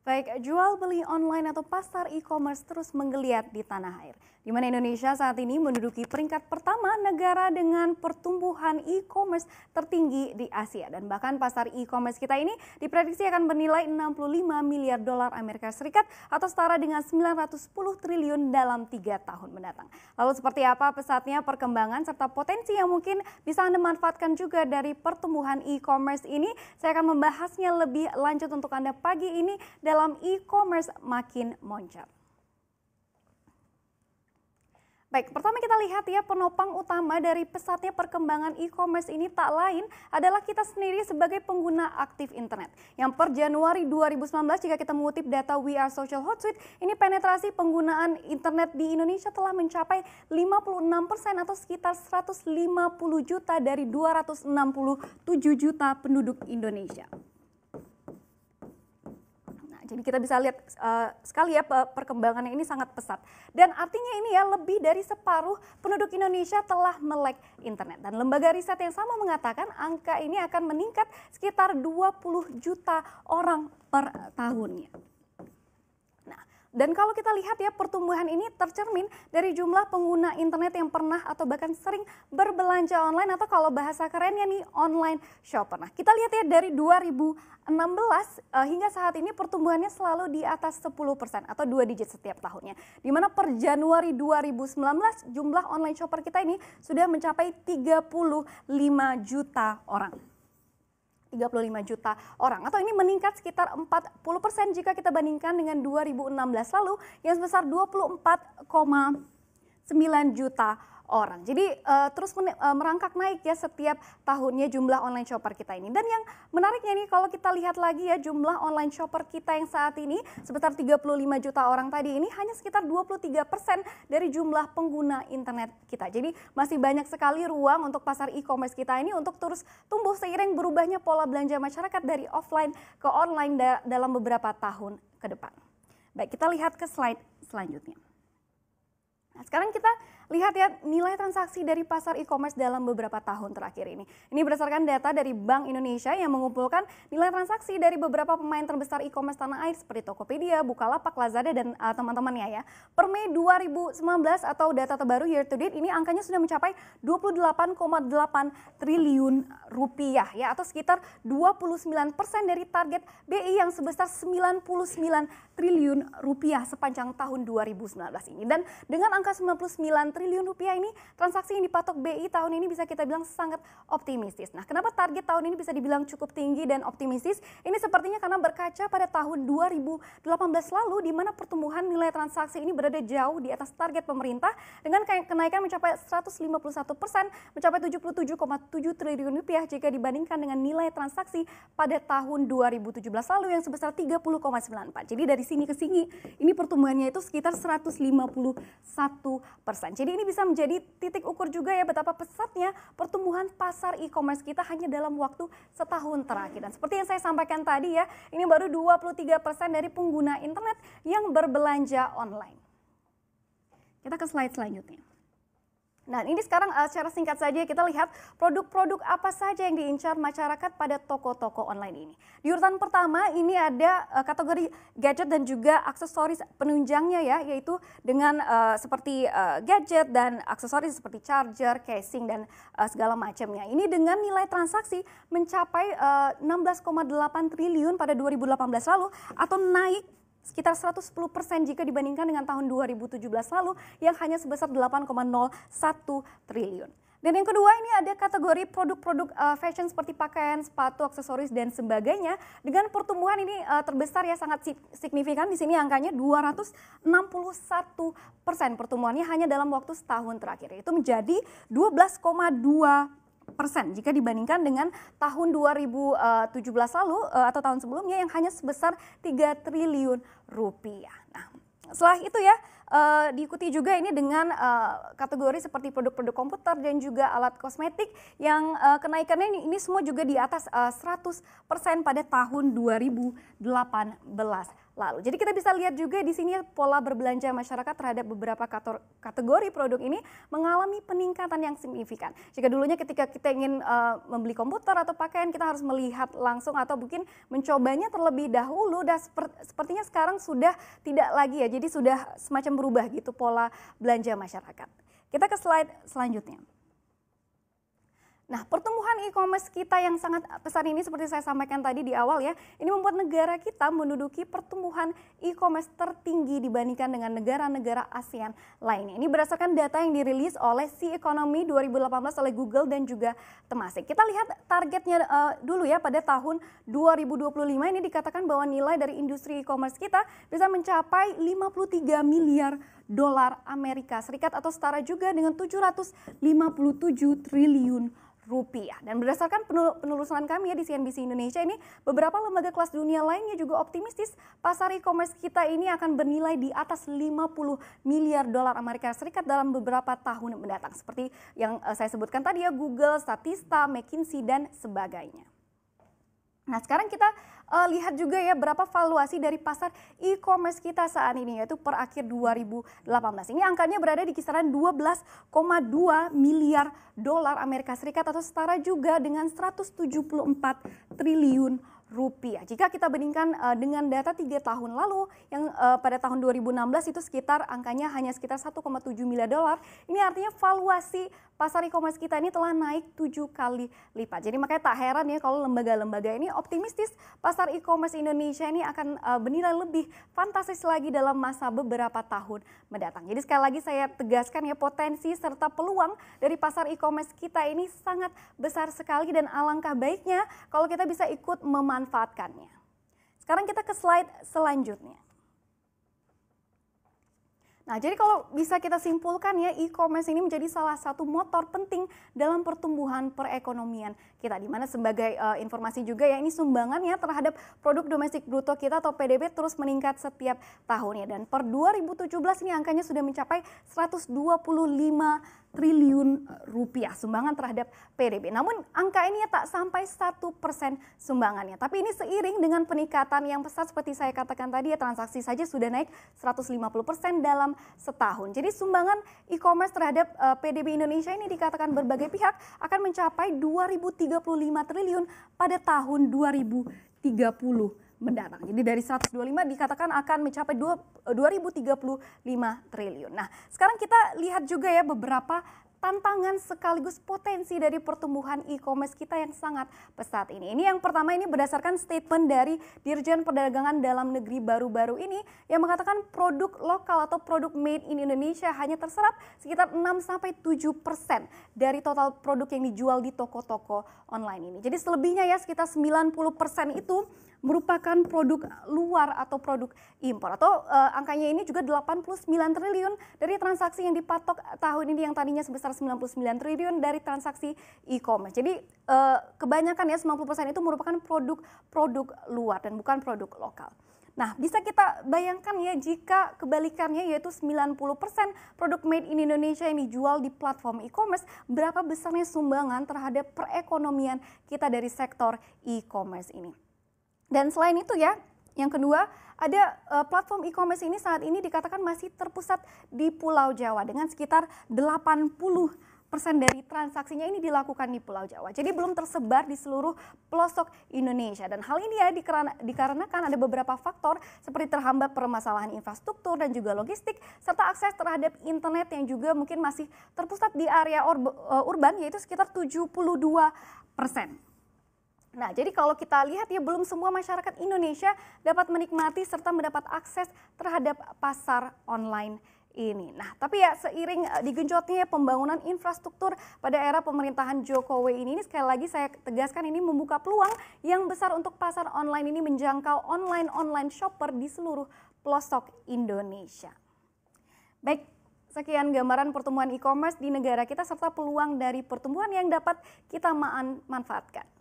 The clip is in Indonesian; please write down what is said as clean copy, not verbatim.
Baik jual beli online atau pasar e-commerce terus menggeliat di tanah air, di mana Indonesia saat ini menduduki peringkat pertama negara dengan pertumbuhan e-commerce tertinggi di Asia. Dan bahkan pasar e-commerce kita ini diprediksi akan bernilai 65 miliar dolar Amerika Serikat atau setara dengan 910 triliun dalam 3 tahun mendatang. Lalu seperti apa pesatnya perkembangan serta potensi yang mungkin bisa Anda manfaatkan juga dari pertumbuhan e-commerce ini? Saya akan membahasnya lebih lanjut untuk Anda pagi ini dalam e-commerce makin moncat. Baik, pertama kita lihat ya, penopang utama dari pesatnya perkembangan e-commerce ini tak lain adalah kita sendiri sebagai pengguna aktif internet. Yang per Januari 2019 jika kita mengutip data We Are Social Hotsuite, ini penetrasi penggunaan internet di Indonesia telah mencapai 56% atau sekitar 150 juta dari 267 juta penduduk Indonesia. Jadi kita bisa lihat sekali ya perkembangannya ini sangat pesat. Dan artinya ini ya lebih dari separuh penduduk Indonesia telah melek internet. Dan lembaga riset yang sama mengatakan angka ini akan meningkat sekitar 20 juta orang per tahunnya. Dan kalau kita lihat ya pertumbuhan ini tercermin dari jumlah pengguna internet yang pernah atau bahkan sering berbelanja online atau kalau bahasa kerennya nih online shopper. Nah kita lihat ya dari 2016 hingga saat ini pertumbuhannya selalu di atas 10% atau 2 digit setiap tahunnya. Dimana per Januari 2019 jumlah online shopper kita ini sudah mencapai 35 juta orang. 35 juta orang atau ini meningkat sekitar 40% jika kita bandingkan dengan 2016 lalu yang sebesar 24,9 juta orang. Jadi terus merangkak naik ya setiap tahunnya jumlah online shopper kita ini. Dan yang menariknya nih kalau kita lihat lagi ya jumlah online shopper kita yang saat ini sebesar 35 juta orang tadi ini hanya sekitar 23% dari jumlah pengguna internet kita. Jadi masih banyak sekali ruang untuk pasar e-commerce kita ini untuk terus tumbuh seiring berubahnya pola belanja masyarakat dari offline ke online dalam beberapa tahun ke depan. Baik, kita lihat ke slide selanjutnya. Nah, sekarang kita lihat ya nilai transaksi dari pasar e-commerce dalam beberapa tahun terakhir ini. Ini berdasarkan data dari Bank Indonesia yang mengumpulkan nilai transaksi dari beberapa pemain terbesar e-commerce tanah air seperti Tokopedia, Bukalapak, Lazada, dan teman-temannya ya. Per Mei 2019 atau data terbaru year to date ini angkanya sudah mencapai 28,8 triliun rupiah ya atau sekitar 29% dari target BI yang sebesar 99 triliun rupiah sepanjang tahun 2019 ini. Dan dengan angka 99 triliun rupiah ini, transaksi yang dipatok BI tahun ini bisa kita bilang sangat optimistis. Nah, kenapa target tahun ini bisa dibilang cukup tinggi dan optimistis? Ini sepertinya karena berkaca pada tahun 2018 lalu di mana pertumbuhan nilai transaksi ini berada jauh di atas target pemerintah dengan kenaikan mencapai 151%, mencapai 77,7 triliun rupiah jika dibandingkan dengan nilai transaksi pada tahun 2017 lalu yang sebesar 30,94. Jadi dari sini ke sini ini pertumbuhannya itu sekitar 151%. Jadi ini bisa menjadi titik ukur juga ya betapa pesatnya pertumbuhan pasar e-commerce kita hanya dalam waktu setahun terakhir. Dan seperti yang saya sampaikan tadi ya, ini baru 23% dari pengguna internet yang berbelanja online. Kita ke slide selanjutnya. Nah ini sekarang secara singkat saja kita lihat produk-produk apa saja yang diincar masyarakat pada toko-toko online ini. Di urutan pertama ini ada kategori gadget dan juga aksesoris penunjangnya ya, yaitu dengan seperti gadget dan aksesoris seperti charger, casing dan segala macamnya. Ini dengan nilai transaksi mencapai 16,8 triliun pada 2018 lalu atau naik sekitar 110% jika dibandingkan dengan tahun 2017 lalu yang hanya sebesar 8,01 triliun. Dan yang kedua ini ada kategori produk-produk fashion seperti pakaian, sepatu, aksesoris dan sebagainya dengan pertumbuhan ini terbesar ya sangat signifikan. Di sini angkanya 261% pertumbuhannya hanya dalam waktu setahun terakhir. Itu menjadi 12,2% jika dibandingkan dengan tahun 2017 lalu atau tahun sebelumnya yang hanya sebesar 3 triliun rupiah. Nah, setelah itu ya diikuti juga ini dengan kategori seperti produk-produk komputer dan juga alat kosmetik yang kenaikannya ini semua juga di atas 100% pada tahun 2018 lalu. Jadi kita bisa lihat juga di sini pola berbelanja masyarakat terhadap beberapa kategori produk ini mengalami peningkatan yang signifikan. Jika dulunya ketika kita ingin membeli komputer atau pakaian kita harus melihat langsung atau mungkin mencobanya terlebih dahulu, dan sepertinya sekarang sudah tidak lagi ya. Jadi sudah semacam berubah gitu pola belanja masyarakat. Kita ke slide selanjutnya. Nah, pertumbuhan e-commerce kita yang sangat besar ini seperti saya sampaikan tadi di awal ya, ini membuat negara kita menduduki pertumbuhan e-commerce tertinggi dibandingkan dengan negara-negara ASEAN lainnya. Ini berdasarkan data yang dirilis oleh Sea Economy 2018 oleh Google dan juga Temasek. Kita lihat targetnya dulu ya, pada tahun 2025 ini dikatakan bahwa nilai dari industri e-commerce kita bisa mencapai 53 miliar dolar Amerika Serikat atau setara juga dengan 757 triliun rupiah. Dan berdasarkan penelusuran kami ya di CNBC Indonesia ini, beberapa lembaga kelas dunia lainnya juga optimistis pasar e-commerce kita ini akan bernilai di atas 50 miliar dolar Amerika Serikat dalam beberapa tahun mendatang. Seperti yang saya sebutkan tadi ya, Google, Statista, McKinsey, dan sebagainya. Nah, sekarang kita lihat juga ya berapa valuasi dari pasar e-commerce kita saat ini, yaitu per akhir 2018. Ini angkanya berada di kisaran 12,2 miliar dolar Amerika Serikat atau setara juga dengan 174 triliun rupiah. Jika kita bandingkan dengan data 3 tahun lalu yang pada tahun 2016 itu angkanya hanya sekitar 1,7 miliar dolar. Ini artinya valuasi pasar e-commerce kita ini telah naik 7 kali lipat. Jadi makanya tak heran ya kalau lembaga-lembaga ini optimistis pasar e-commerce Indonesia ini akan bernilai lebih fantastis lagi dalam masa beberapa tahun mendatang. Jadi sekali lagi saya tegaskan ya, potensi serta peluang dari pasar e-commerce kita ini sangat besar sekali dan alangkah baiknya kalau kita bisa ikut memanfaatkannya. Sekarang kita ke slide selanjutnya. Nah, jadi kalau bisa kita simpulkan ya, e-commerce ini menjadi salah satu motor penting dalam pertumbuhan perekonomian kita. Di mana sebagai informasi juga ya, ini sumbangannya terhadap produk domestik bruto kita atau PDB terus meningkat setiap tahunnya. Dan per 2017 ini angkanya sudah mencapai 125 triliun rupiah sumbangan terhadap PDB. Namun angka ini ya tak sampai 1% sumbangannya. Tapi ini seiring dengan peningkatan yang pesat seperti saya katakan tadi ya, transaksi saja sudah naik 150% dalam setahun. Jadi sumbangan e-commerce terhadap PDB Indonesia ini dikatakan berbagai pihak akan mencapai 2035 triliun pada tahun 2030 mendatang. Jadi dari 125 dikatakan akan mencapai 2035 triliun. Nah, sekarang kita lihat juga ya beberapa tantangan sekaligus potensi dari pertumbuhan e-commerce kita yang sangat pesat ini. Ini yang pertama, ini berdasarkan statement dari Dirjen Perdagangan Dalam Negeri baru-baru ini yang mengatakan produk lokal atau produk made in Indonesia hanya terserap sekitar 6-7% dari total produk yang dijual di toko-toko online ini. Jadi selebihnya ya sekitar 90% itu merupakan produk luar atau produk impor, atau angkanya ini juga 89 triliun dari transaksi yang dipatok tahun ini yang tadinya sebesar 99 triliun dari transaksi e-commerce. Jadi kebanyakan ya 90% itu merupakan produk luar dan bukan produk lokal. Nah, bisa kita bayangkan ya jika kebalikannya yaitu 90% produk made in Indonesia yang dijual di platform e-commerce, berapa besarnya sumbangan terhadap perekonomian kita dari sektor e-commerce ini. Dan selain itu ya, yang kedua ada platform e-commerce ini saat ini dikatakan masih terpusat di Pulau Jawa dengan sekitar 80% dari transaksinya ini dilakukan di Pulau Jawa. Jadi belum tersebar di seluruh pelosok Indonesia. Dan hal ini ya dikarenakan ada beberapa faktor seperti terhambat permasalahan infrastruktur dan juga logistik serta akses terhadap internet yang juga mungkin masih terpusat di area urban yaitu sekitar 72%. Nah, jadi kalau kita lihat ya belum semua masyarakat Indonesia dapat menikmati serta mendapat akses terhadap pasar online ini. Nah, tapi ya seiring digenjotnya pembangunan infrastruktur pada era pemerintahan Jokowi ini sekali lagi saya tegaskan ini membuka peluang yang besar untuk pasar online ini menjangkau online shopper di seluruh pelosok Indonesia. Baik, sekian gambaran pertumbuhan e-commerce di negara kita serta peluang dari pertumbuhan yang dapat kita manfaatkan.